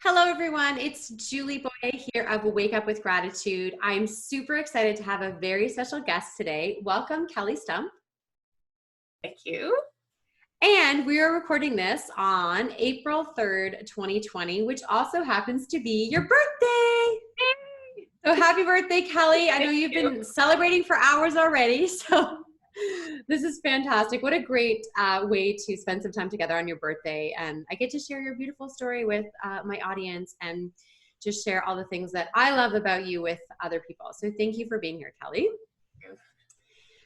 Hello, everyone. It's Julie Boye here of Wake Up with Gratitude. I'm super excited to have a very special guest today. Welcome, Kelly Stumpf. Thank you. And we are recording this on April 3rd, 2020, which also happens to be your birthday. So happy birthday, Kelly. I know you've been celebrating for hours already, so this is fantastic. What a great way to spend some time together on your birthday. And I get to share your beautiful story with my audience and just share all the things that I love about you with other people. So thank you for being here, Kelly.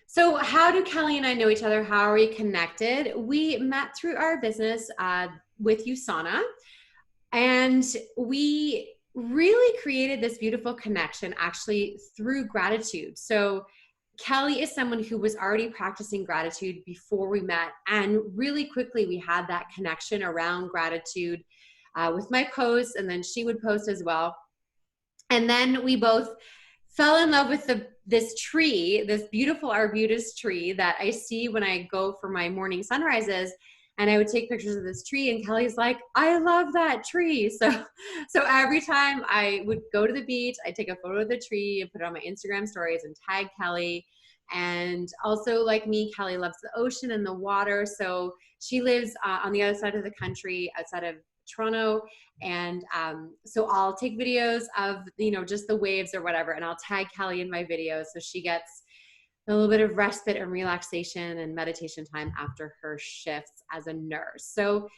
So how do Kelly and I know each other? How are we connected? We met through our business with USANA, and we really created this beautiful connection actually through gratitude. So Kelly is someone who was already practicing gratitude before we met, and really quickly we had that connection around gratitude with my posts, and then she would post as well. And then we both fell in love with this tree, this beautiful arbutus tree that I see when I go for my morning sunrises. And I would take pictures of this tree, and Kelly's like, I love that tree. So every time I would go to the beach, I'd take a photo of the tree and put it on my Instagram stories and tag Kelly. And also, like me, Kelly loves the ocean and the water. So she lives on the other side of the country, outside of Toronto. And so I'll take videos of, just the waves or whatever, and I'll tag Kelly in my videos so she gets a little bit of respite and relaxation and meditation time after her shifts as a nurse. So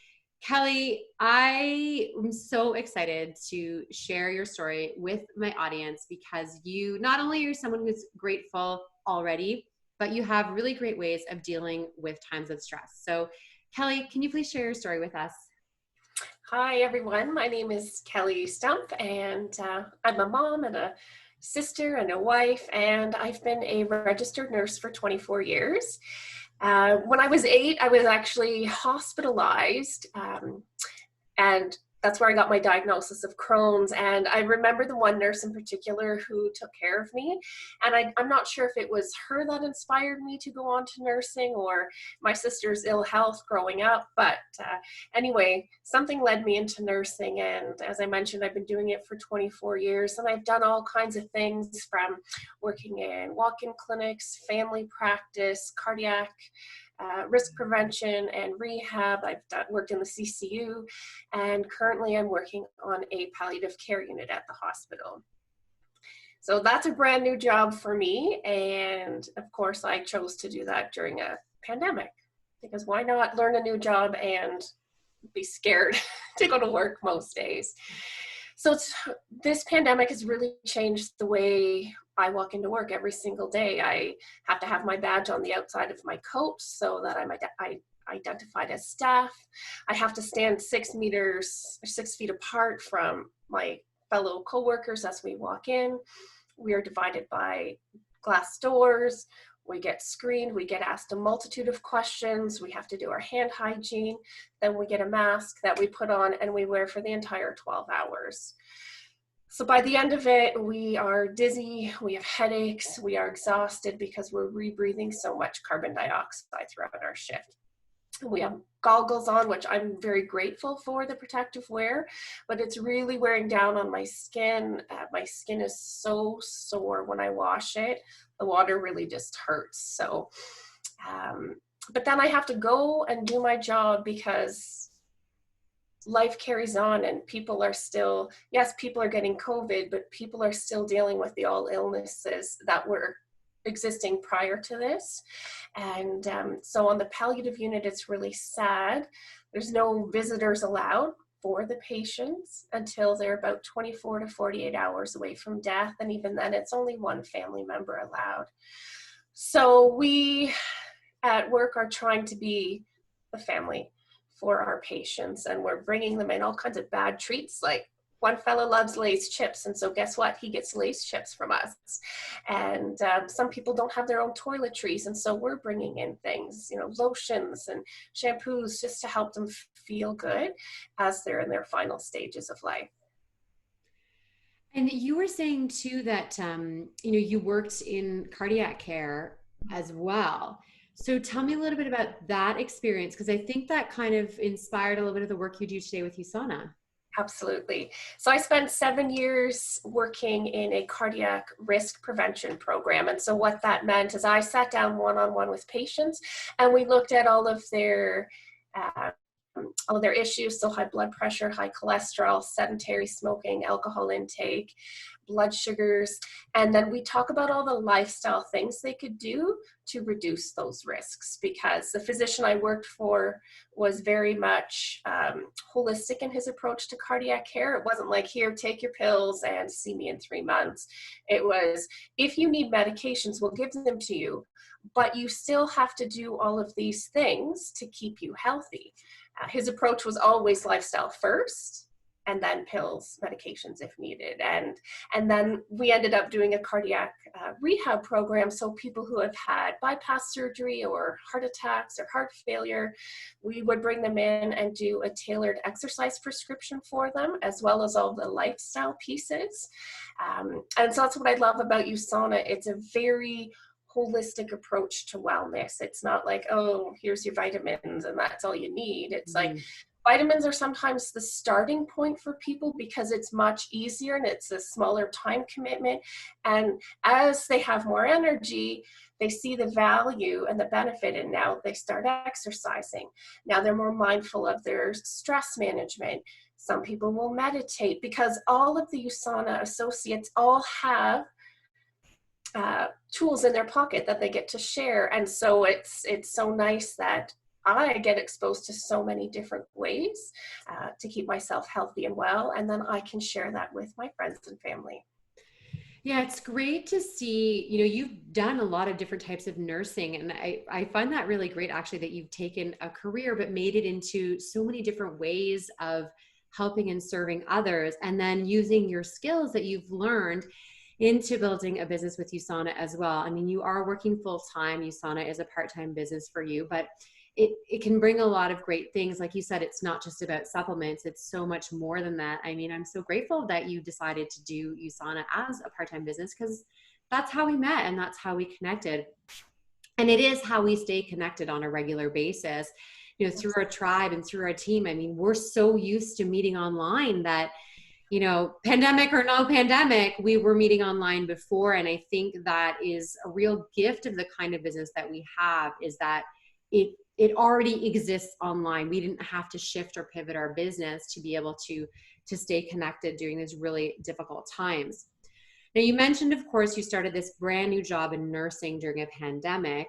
Kelly, I am so excited to share your story with my audience, because you not only are someone who's grateful already, but you have really great ways of dealing with times of stress. So Kelly, can you please share your story with us? Hi, everyone. My name is Kelly Stumpf, and I'm a mom and a sister and a wife, and I've been a registered nurse for 24 years. When I was 8, I was actually hospitalized, and that's where I got my diagnosis of Crohn's. And I remember the one nurse in particular who took care of me. And I'm not sure if it was her that inspired me to go on to nursing or my sister's ill health growing up. But anyway, something led me into nursing. And as I mentioned, I've been doing it for 24 years. And I've done all kinds of things, from working in walk-in clinics, family practice, cardiac risk prevention and rehab. I've worked in the CCU, and currently I'm working on a palliative care unit at the hospital. So that's a brand new job for me, and of course I chose to do that during a pandemic, because why not learn a new job and be scared to go to work most days. So this pandemic has really changed the way I walk into work every single day. I have to have my badge on the outside of my coat so that I'm identified as staff. I have to stand 6 feet apart from my fellow coworkers as we walk in. We are divided by glass doors. We get screened, we get asked a multitude of questions, we have to do our hand hygiene, then we get a mask that we put on and we wear for the entire 12 hours. So by the end of it, we are dizzy, we have headaches, we are exhausted because we're rebreathing so much carbon dioxide throughout our shift. We have goggles on, which I'm very grateful for the protective wear, but it's really wearing down on my skin. My skin is so sore when I wash it. The water really just hurts. So, but then I have to go and do my job because life carries on, and people are still, yes, people are getting COVID, but people are still dealing with the all illnesses that were existing prior to this. And so on the palliative unit, it's really sad. There's no visitors allowed for the patients until they're about 24 to 48 hours away from death. And even then, it's only one family member allowed. So we at work are trying to be the family for our patients, and we're bringing them in all kinds of bad treats. Like, one fellow loves Lay's chips, and so guess what? He gets Lay's chips from us. And some people don't have their own toiletries, and so we're bringing in things, lotions and shampoos, just to help them feel good as they're in their final stages of life. And you were saying too that you worked in cardiac care as well. So tell me a little bit about that experience, because I think that kind of inspired a little bit of the work you do today with USANA. Absolutely. So I spent 7 years working in a cardiac risk prevention program. And so what that meant is I sat down one-on-one with patients and we looked at uh, all of their issues. So high blood pressure, high cholesterol, sedentary smoking, alcohol intake, blood sugars. And then we talk about all the lifestyle things they could do to reduce those risks, because the physician I worked for was very much holistic in his approach to cardiac care. It wasn't like, here, take your pills and see me in 3 months. It was, if you need medications, we'll give them to you, but you still have to do all of these things to keep you healthy. His approach was always lifestyle first, and then pills, medications if needed. And then we ended up doing a cardiac rehab program. So people who have had bypass surgery or heart attacks or heart failure, we would bring them in and do a tailored exercise prescription for them, as well as all the lifestyle pieces. And so that's what I love about USANA. It's a very holistic approach to wellness. It's not like, oh, here's your vitamins and that's all you need. It's like, vitamins are sometimes the starting point for people because it's much easier and it's a smaller time commitment. And as they have more energy, they see the value and the benefit, and now they start exercising. Now they're more mindful of their stress management. Some people will meditate, because all of the USANA associates all have tools in their pocket that they get to share. And so it's so nice that I get exposed to so many different ways to keep myself healthy and well, and then I can share that with my friends and family. Yeah, it's great to see, you've done a lot of different types of nursing, and I find that really great, actually, that you've taken a career but made it into so many different ways of helping and serving others, and then using your skills that you've learned into building a business with USANA as well. I mean, you are working full-time. USANA is a part-time business for you, but it can bring a lot of great things. Like you said, it's not just about supplements. It's so much more than that. I mean, I'm so grateful that you decided to do USANA as a part-time business, because that's how we met and that's how we connected. And it is how we stay connected on a regular basis, through our tribe and through our team. I mean, we're so used to meeting online that, pandemic or no pandemic, we were meeting online before. And I think that is a real gift of the kind of business that we have, is that it already exists online. We didn't have to shift or pivot our business to be able to stay connected during these really difficult times. Now, you mentioned, of course, you started this brand new job in nursing during a pandemic.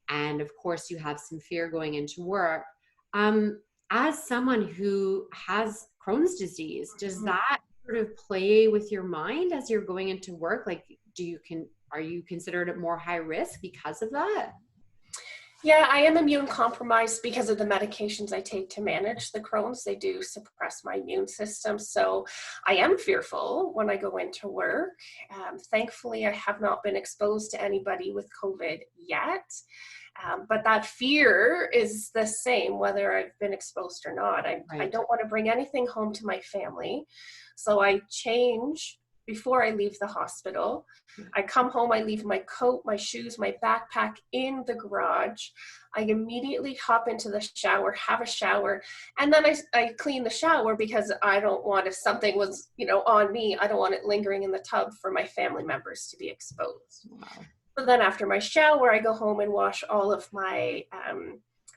And of course, you have some fear going into work. As someone who has Crohn's disease, does that sort of play with your mind as you're going into work? Like, are you considered more high risk because of that? Yeah, I am immune compromised because of the medications I take to manage the Crohn's. They do suppress my immune system. So I am fearful when I go into work. Thankfully, I have not been exposed to anybody with COVID yet. But that fear is the same whether I've been exposed or not. I don't want to bring anything home to my family. So I change before I leave the hospital. I come home, I leave my coat, my shoes, my backpack in the garage. I immediately hop into the shower, have a shower, and then I clean the shower, because I don't want, if something was, on me, I don't want it lingering in the tub for my family members to be exposed. Wow. So then after my shower, I go home and wash all of my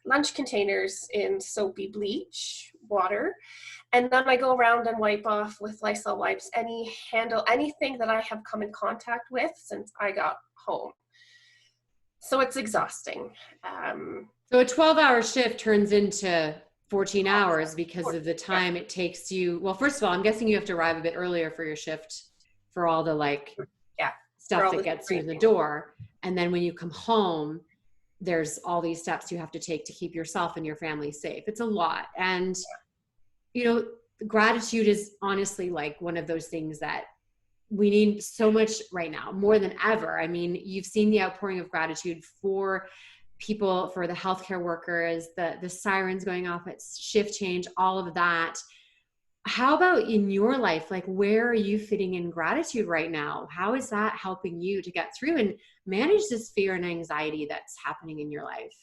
lunch containers in soapy bleach water. And then I go around and wipe off with Lysol wipes anything that I have come in contact with since I got home. So it's exhausting. So a 12-hour shift turns into 14 hours because of the time it takes you. Well, first of all, I'm guessing you have to arrive a bit earlier for your shift for all the stuff that gets you in the door. And then when you come home, there's all these steps you have to take to keep yourself and your family safe. It's a lot. And gratitude is honestly like one of those things that we need so much right now, more than ever. I mean, you've seen the outpouring of gratitude for people, for the healthcare workers, the sirens going off at shift change, all of that. How about in your life? Like, where are you fitting in gratitude right now? How is that helping you to get through and manage this fear and anxiety that's happening in your life?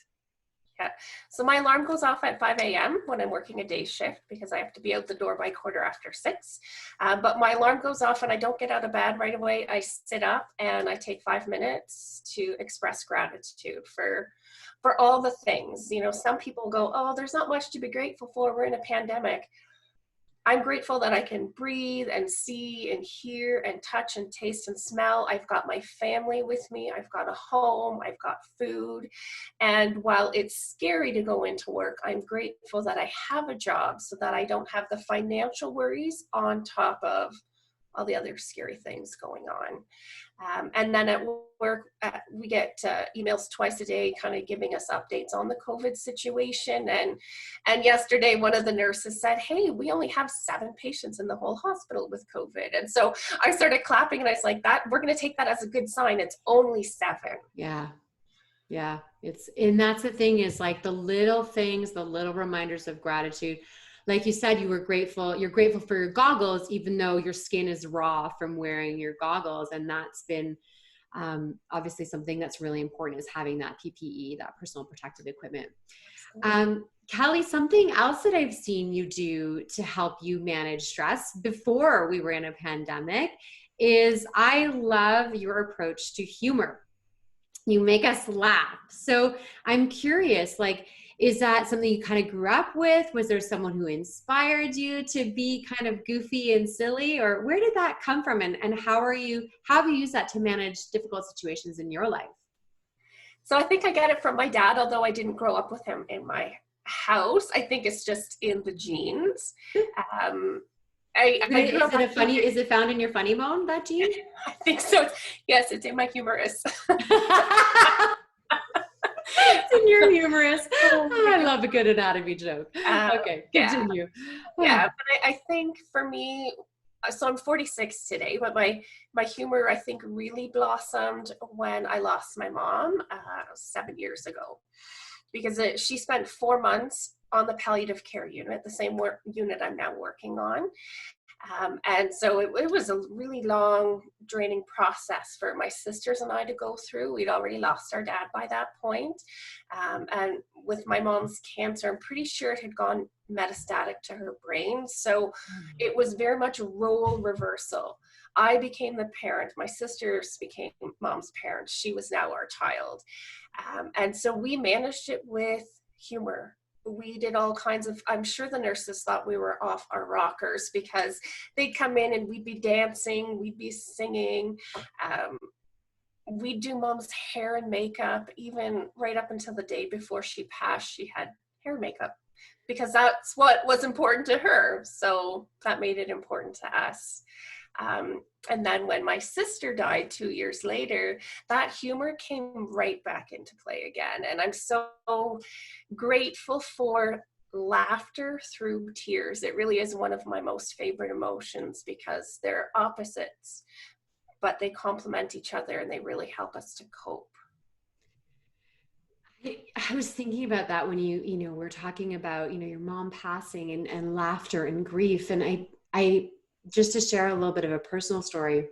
Yeah. So my alarm goes off at 5 a.m. when I'm working a day shift because I have to be out the door by 6:15. But my alarm goes off and I don't get out of bed right away. I sit up and I take 5 minutes to express gratitude for all the things. You know, some people go, oh, there's not much to be grateful for. We're in a pandemic. I'm grateful that I can breathe and see and hear and touch and taste and smell. I've got my family with me. I've got a home. I've got food. And while it's scary to go into work, I'm grateful that I have a job so that I don't have the financial worries on top of all the other scary things going on. And then at work, we get emails twice a day kind of giving us updates on the COVID situation. And yesterday, one of the nurses said, hey, we only have 7 patients in the whole hospital with COVID. And so I started clapping and I was like, we're going to take that as a good sign. It's only 7. Yeah. Yeah. And that's the thing, is like the little things, the little reminders of gratitude. Like you said, you're grateful for your goggles, even though your skin is raw from wearing your goggles. And that's been obviously something that's really important, is having that PPE, that personal protective equipment. Kelly, something else that I've seen you do to help you manage stress before we were in a pandemic is I love your approach to humor. You make us laugh. So I'm curious, like, is that something you kind of grew up with? Was there someone who inspired you to be kind of goofy and silly, or where did that come from? And how have you used that to manage difficult situations in your life? So I think I got it from my dad, although I didn't grow up with him in my house. I think it's just in the genes. Is it found in your funny bone, that gene? I think so. Yes, it's in my humorous. It's in your humorous. Oh, I love a good anatomy joke. Okay, continue. Yeah, but I think for me, so I'm 46 today, but my humor, I think, really blossomed when I lost my mom 7 years ago, because she spent 4 months on the palliative care unit, the same unit I'm now working on. And so it was a really long, draining process for my sisters and I to go through. We'd already lost our dad by that point. And with my mom's cancer, I'm pretty sure it had gone metastatic to her brain. So it was very much a role reversal. I became the parent. My sisters became mom's parents. She was now our child. And so we managed it with humor. We did all kinds of, I'm sure the nurses thought we were off our rockers, because they'd come in and we'd be dancing, we'd be singing. We'd do mom's hair and makeup, even right up until the day before she passed, she had hair and makeup, because that's what was important to her. So that made it important to us. And then when my sister died 2 years later, that humor came right back into play again. And I'm so grateful for laughter through tears. It really is one of my most favorite emotions, because they're opposites, but they complement each other and they really help us to cope. I was thinking about that when you were talking about, your mom passing and laughter and grief. And I just to share a little bit of a personal story,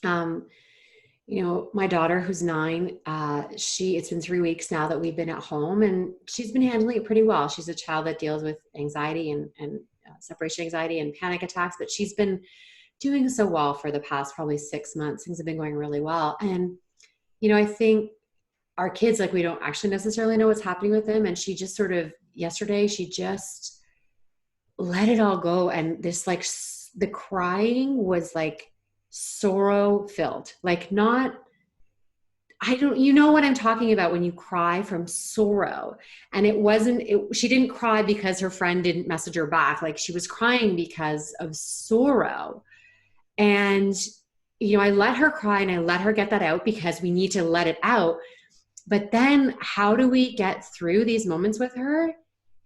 my daughter, who's 9, it's been 3 weeks now that we've been at home, and she's been handling it pretty well. She's a child that deals with anxiety and separation anxiety and panic attacks, but she's been doing so well for the past probably 6 months. Things have been going really well. And, I think our kids, like, we don't actually necessarily know what's happening with them. And she just sort of, yesterday, she just let it all go. And this, like, the crying was like sorrow filled, like you know what I'm talking about when you cry from sorrow. And she didn't cry because her friend didn't message her back. Like, she was crying because of sorrow. And, I let her cry and I let her get that out, because we need to let it out. But then how do we get through these moments with her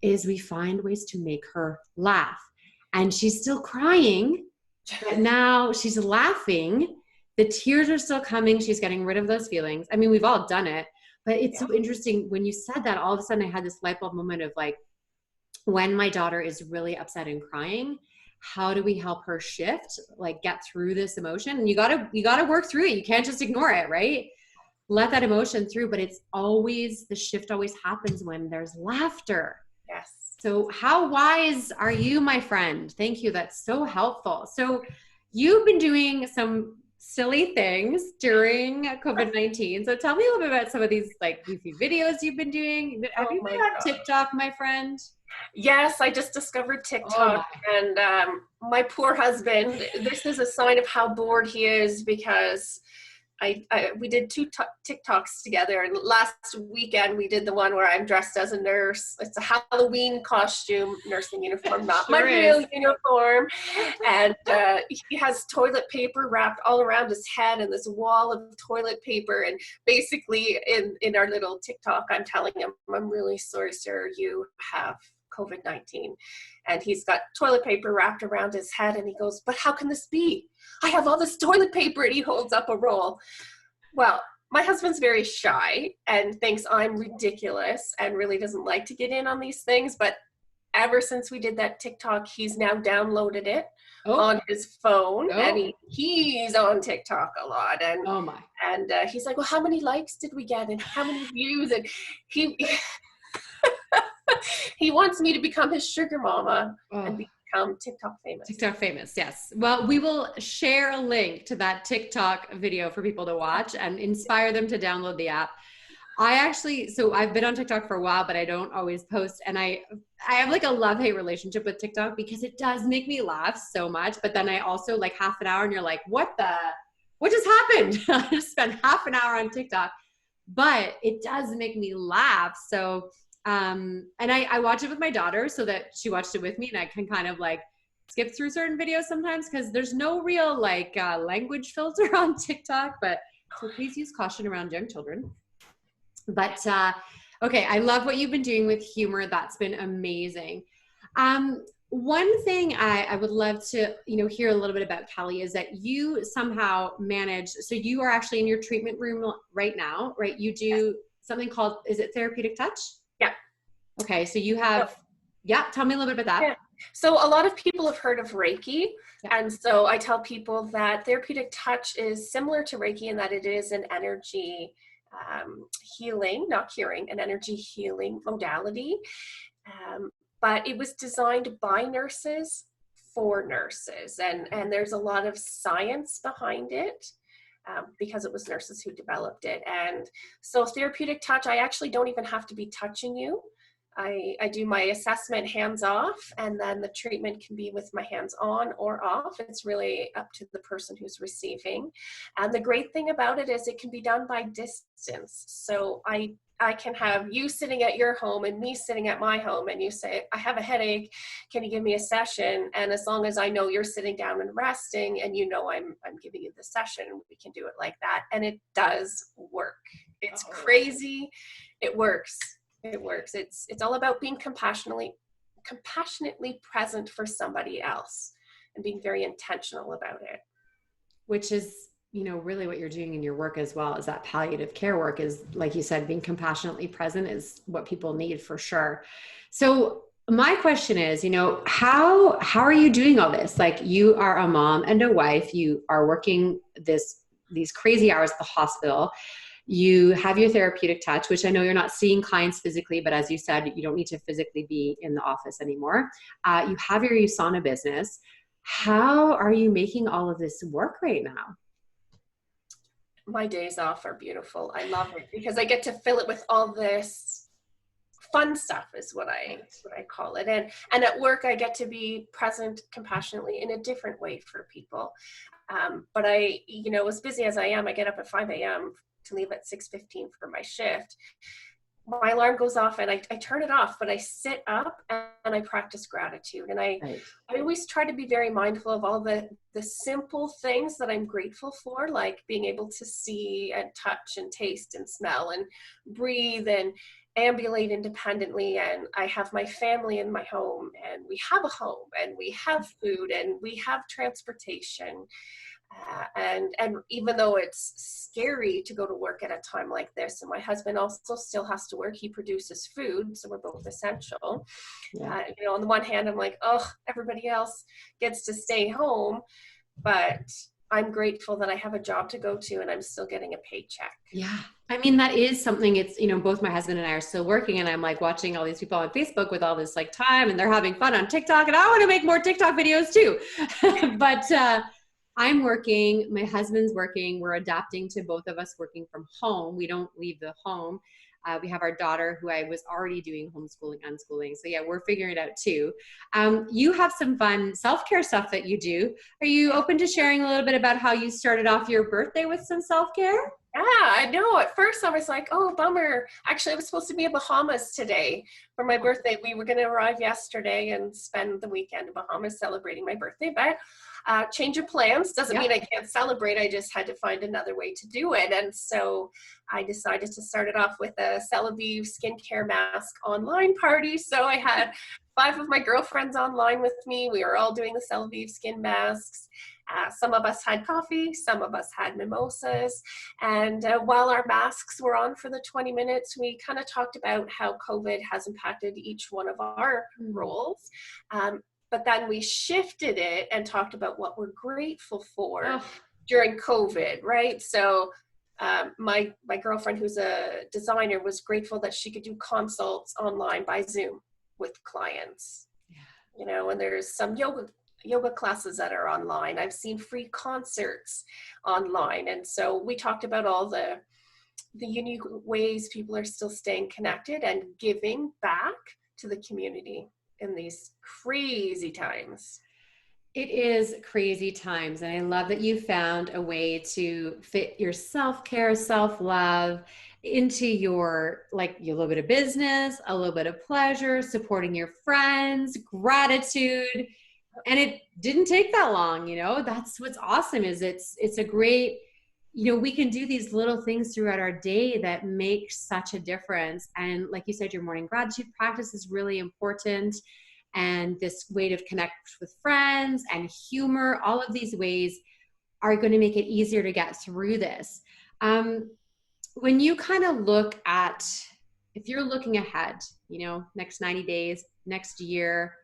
is we find ways to make her laugh. And she's still crying, but now she's laughing. The tears are still coming. She's getting rid of those feelings. I mean, we've all done it, but it's so interesting. When you said that, all of a sudden I had this light bulb moment of, like, when my daughter is really upset and crying, how do we help her shift, like, get through this emotion? And you gotta work through it. You can't just ignore it, right? let that emotion through, but it's always, the shift always happens when there's laughter. Yes. So how wise are you, my friend? Thank you. That's so helpful. So you've been doing some silly things during COVID-19. So tell me a little bit about some of these like goofy videos you've been doing. Have Oh you my been on God. TikTok, my friend? Yes, I just discovered Oh TikTok, my. and my poor husband, this is a sign of how bored he is, because we did two TikToks together, and last weekend we did the one where I'm dressed as a nurse. It's a Halloween costume, nursing uniform, not my Sure real is. uniform. And he has toilet paper wrapped all around his head and this wall of toilet paper. And basically in our little TikTok, I'm telling him, I'm really sorry, sir, you have COVID-19. And he's got toilet paper wrapped around his head, and he goes, but how can this be? I have all this toilet paper, and he holds up a roll. Well, my husband's very shy and thinks I'm ridiculous and really doesn't like to get in on these things. But ever since we did that TikTok, he's now downloaded it on his phone, and he's on TikTok a lot. And oh my. And he's like, well, how many likes did we get, and how many views? And he he wants me to become his sugar mama and become TikTok famous. TikTok famous, yes. Well, we will share a link to that TikTok video for people to watch and inspire them to download the app. So I've been on TikTok for a while, but I don't always post. And I have like a love-hate relationship with TikTok because it does make me laugh so much. But then I also like half an hour and you're like, what just happened? I just spent half an hour on TikTok, but it does make me laugh. So and I watch it with my daughter so that she watched it with me, and I can kind of like skip through certain videos sometimes because there's no real like language filter on TikTok, but so please use caution around young children. But okay, I love what you've been doing with humor. That's been amazing. One thing I would love to hear a little bit about, Kelly, is that you somehow manage, so you are actually in your treatment room right now, right? You do something called, is it Therapeutic Touch? Yeah. Okay, so you have, tell me a little bit about that. Yeah. So a lot of people have heard of Reiki. Yeah. And so I tell people that Therapeutic Touch is similar to Reiki in that it is an energy healing, not curing, an energy healing modality. But it was designed by nurses for nurses. And there's a lot of science behind it. Because it was nurses who developed it. And so Therapeutic Touch, I actually don't even have to be touching you. I do my assessment hands off, and then the treatment can be with my hands on or off. It's really up to the person who's receiving. And the great thing about it is it can be done by distance. So I can have you sitting at your home and me sitting at my home, and you say, I have a headache, can you give me a session? And as long as I know you're sitting down and resting, and I'm giving you the session, we can do it like that. And it does work. It's crazy. It works. It works. It's all about being compassionately present for somebody else and being very intentional about it. Which is really what you're doing in your work as well, is that palliative care work is, like you said, being compassionately present is what people need for sure. So my question is, how are you doing all this? Like, you are a mom and a wife, you are working these crazy hours at the hospital. You have your Therapeutic Touch, which I know you're not seeing clients physically, but as you said, you don't need to physically be in the office anymore. You have your USANA business. How are you making all of this work right now? My days off are beautiful. I love it because I get to fill it with all this fun stuff, is what I call it. And at work, I get to be present compassionately in a different way for people. But as busy as I am, I get up at 5 a.m. to leave at 6:15 for my shift. My alarm goes off and I turn it off, but I sit up and I practice gratitude. And I always try to be very mindful of all the simple things that I'm grateful for, like being able to see and touch and taste and smell and breathe and ambulate independently. And I have my family in my home, and we have a home, and we have food, and we have transportation. And even though it's scary to go to work at a time like this, and my husband also still has to work, he produces food, so we're both essential. Yeah. On the one hand, I'm like, oh, everybody else gets to stay home, but I'm grateful that I have a job to go to and I'm still getting a paycheck. Yeah. I mean, that is something. It's, both my husband and I are still working, and I'm like watching all these people on Facebook with all this like time, and they're having fun on TikTok, and I want to make more TikTok videos too. But I'm working, my husband's working, we're adapting to both of us working from home. We don't leave the home. We have our daughter who I was already doing homeschooling, unschooling. So yeah, we're figuring it out too. You have some fun self-care stuff that you do. Are you open to sharing a little bit about how you started off your birthday with some self-care? Yeah, I know. At first I was like, oh, bummer. Actually, I was supposed to be in Bahamas today for my birthday. We were going to arrive yesterday and spend the weekend in Bahamas celebrating my birthday. But change of plans doesn't mean I can't celebrate. I just had to find another way to do it. And so I decided to start it off with a Selflove skincare mask online party. So I had 5 of my girlfriends online with me. We were all doing the Selflove skin masks. Some of us had coffee, some of us had mimosas. And while our masks were on for the 20 minutes, we kind of talked about how COVID has impacted each one of our roles. But then we shifted it and talked about what we're grateful for during COVID, right? So my girlfriend, who's a designer, was grateful that she could do consults online by Zoom with clients. And there's some yoga classes that are online. I've seen free concerts online. And so we talked about all the unique ways people are still staying connected and giving back to the community in these crazy times. It is crazy times. And I love that you found a way to fit your self-care, self-love into your little bit of business, a little bit of pleasure, supporting your friends, gratitude. And it didn't take that long, that's what's awesome is it's a great, we can do these little things throughout our day that make such a difference. And like you said, your morning gratitude practice is really important. And this way to connect with friends and humor, all of these ways are going to make it easier to get through this. When you kind of look at, if you're looking ahead, next 90 days, next year,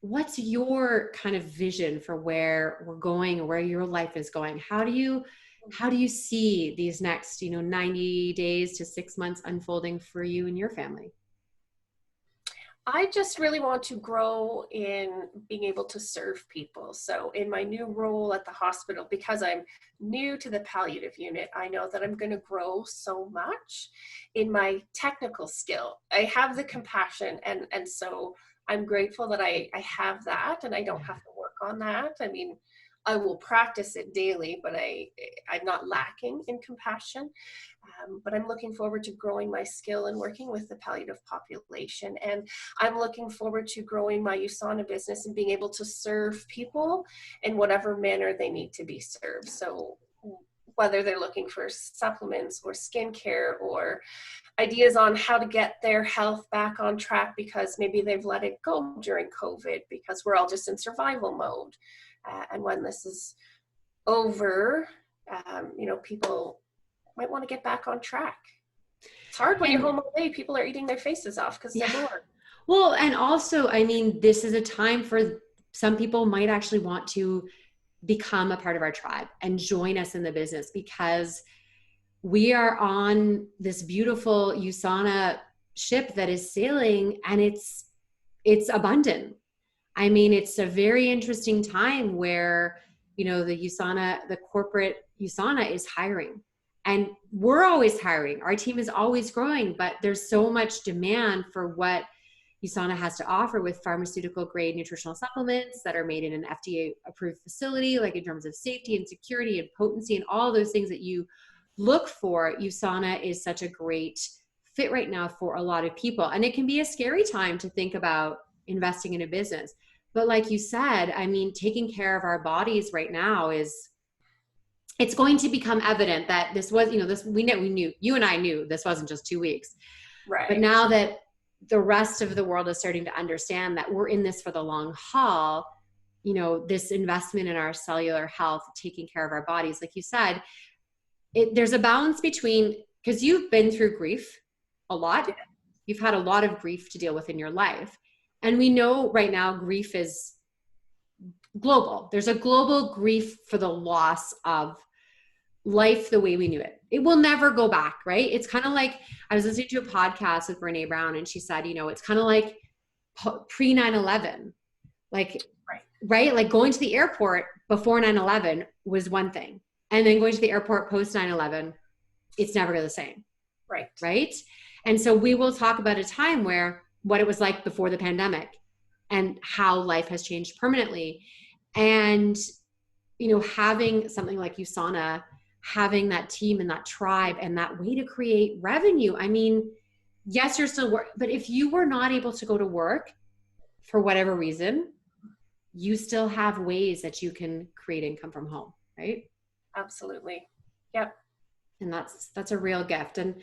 what's your kind of vision for where we're going or where your life is going? How do you see these next, 90 days to 6 months unfolding for you and your family? I just really want to grow in being able to serve people. So in my new role at the hospital, because I'm new to the palliative unit, I know that I'm going to grow so much in my technical skill. I have the compassion, and so I'm grateful that I have that and I don't have to work on that. I mean, I will practice it daily, but I'm not lacking in compassion. But I'm looking forward to growing my skill and working with the palliative population. And I'm looking forward to growing my USANA business and being able to serve people in whatever manner they need to be served. So whether they're looking for supplements or skincare or ideas on how to get their health back on track because maybe they've let it go during COVID because we're all just in survival mode. And when this is over, people might want to get back on track. It's hard when you're home all day. People are eating their faces off because they're bored. Well, and also, I mean, this is a time for some people might actually want to become a part of our tribe and join us in the business because we are on this beautiful USANA ship that is sailing and it's abundant. I mean, it's a very interesting time where, the USANA, the corporate USANA is hiring. And we're always hiring. Our team is always growing, but there's so much demand for what USANA has to offer with pharmaceutical grade nutritional supplements that are made in an FDA approved facility, like in terms of safety and security and potency and all those things that you look for. USANA is such a great fit right now for a lot of people. And it can be a scary time to think about investing in a business. But like you said, I mean, taking care of our bodies right now it's going to become evident that this was, we knew, you and I knew this wasn't just 2 weeks. Right. But now that the rest of the world is starting to understand that we're in this for the long haul, this investment in our cellular health, taking care of our bodies, like you said, there's a balance between, because you've been through grief a lot. You've had a lot of grief to deal with in your life. And we know right now grief is global. There's a global grief for the loss of life the way we knew it. It will never go back, right? It's kind of like, I was listening to a podcast with Brene Brown, and she said, it's kind of like pre 9/11, like, right? Like going to the airport before 9/11 was one thing. And then going to the airport post 9/11, it's never the same. Right. Right. And so we will talk about a time where what it was like before the pandemic and how life has changed permanently. And, having something like USANA, having that team and that tribe and that way to create revenue. I mean, yes, you're still working, but if you were not able to go to work for whatever reason, you still have ways that you can create income from home, right? Absolutely. Yep. And that's a real gift. And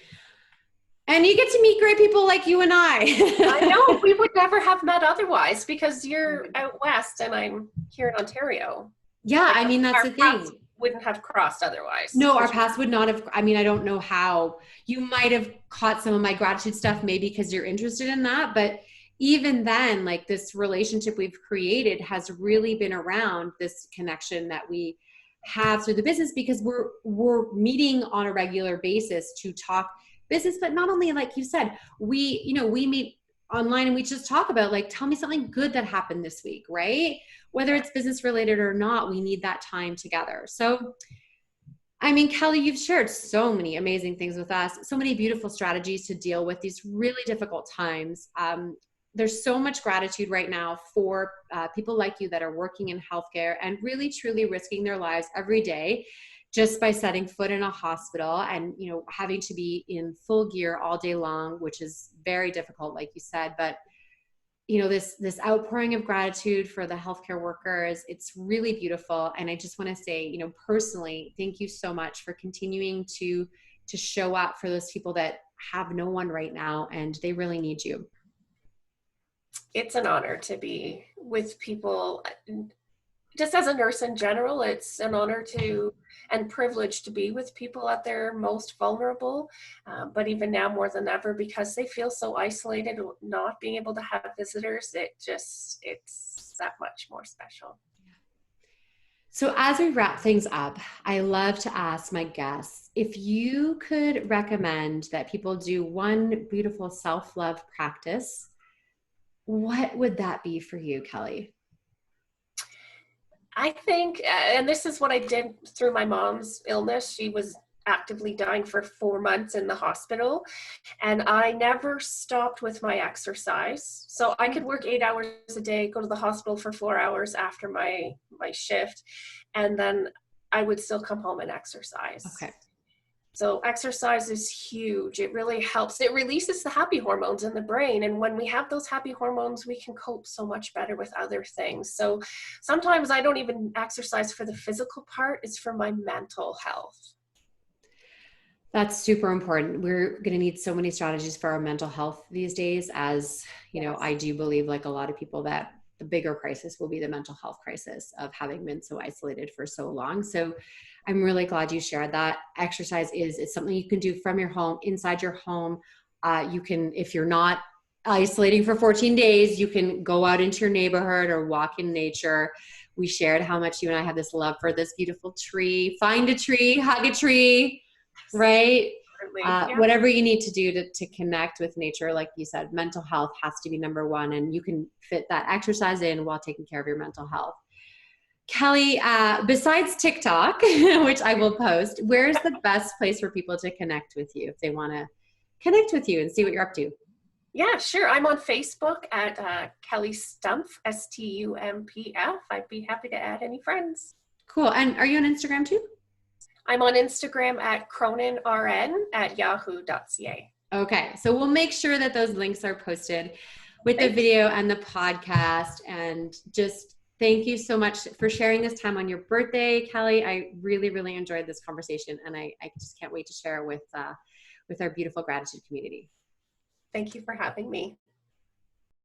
you get to meet great people like you and I. I know, we would never have met otherwise because you're out west and I'm here in Ontario. Yeah, I mean, that's the thing. Wouldn't have crossed otherwise. No, our paths would not have. I mean, I don't know how. You might have caught some of my gratitude stuff maybe because you're interested in that. But even then, like, this relationship we've created has really been around this connection that we have through the business, because we're meeting on a regular basis to talk business. But not only, like you said, we meet online and we just talk about, like, tell me something good that happened this week, right? Whether it's business related or not, we need that time together. So, I mean, Kelly, you've shared so many amazing things with us, so many beautiful strategies to deal with these really difficult times. There's so much gratitude right now for people like you that are working in healthcare and really, truly risking their lives every day just by setting foot in a hospital and, having to be in full gear all day long, which is very difficult, like you said. But, this outpouring of gratitude for the healthcare workers, it's really beautiful. And I just want to say, personally, thank you so much for continuing to show up for those people that have no one right now and they really need you. It's an honor to be with people. Just as a nurse in general, it's an honor and privilege to be with people at their most vulnerable, but even now more than ever, because they feel so isolated, not being able to have visitors, it's that much more special. So as we wrap things up, I love to ask my guests, if you could recommend that people do one beautiful self-love practice, what would that be for you, Kelly? I think, and this is what I did through my mom's illness. She was actively dying for 4 months in the hospital, and I never stopped with my exercise. So I could work 8 hours a day, go to the hospital for 4 hours after my shift, and then I would still come home and exercise. Okay. So exercise is huge. It really helps. It releases the happy hormones in the brain. And when we have those happy hormones, we can cope so much better with other things. So sometimes I don't even exercise for the physical part. It's for my mental health. That's super important. We're going to need so many strategies for our mental health these days, as, Yes. I do believe, like a lot of people, that the bigger crisis will be the mental health crisis of having been so isolated for so long. So I'm really glad you shared that. Exercise it's something you can do from your home, inside your home. You can, if you're not isolating for 14 days, you can go out into your neighborhood or walk in nature. We shared how much you and I have this love for this beautiful tree. Find a tree, hug a tree, right? Yeah. Whatever you need to do to connect with nature. Like you said, mental health has to be number one, and you can fit that exercise in while taking care of your mental health. Kelly, besides TikTok, which I will post, where's the best place for people to connect with you if they want to connect with you and see what you're up to? Yeah, sure. I'm on Facebook at Kelly Stumpf, Stumpf. I'd be happy to add any friends. Cool. And are you on Instagram too? I'm on Instagram at croninrn@yahoo.ca. Okay. So we'll make sure that those links are posted with the video and the podcast. And just thank you so much for sharing this time on your birthday, Kelly. I really, really enjoyed this conversation, and I just can't wait to share it with our beautiful gratitude community. Thank you for having me.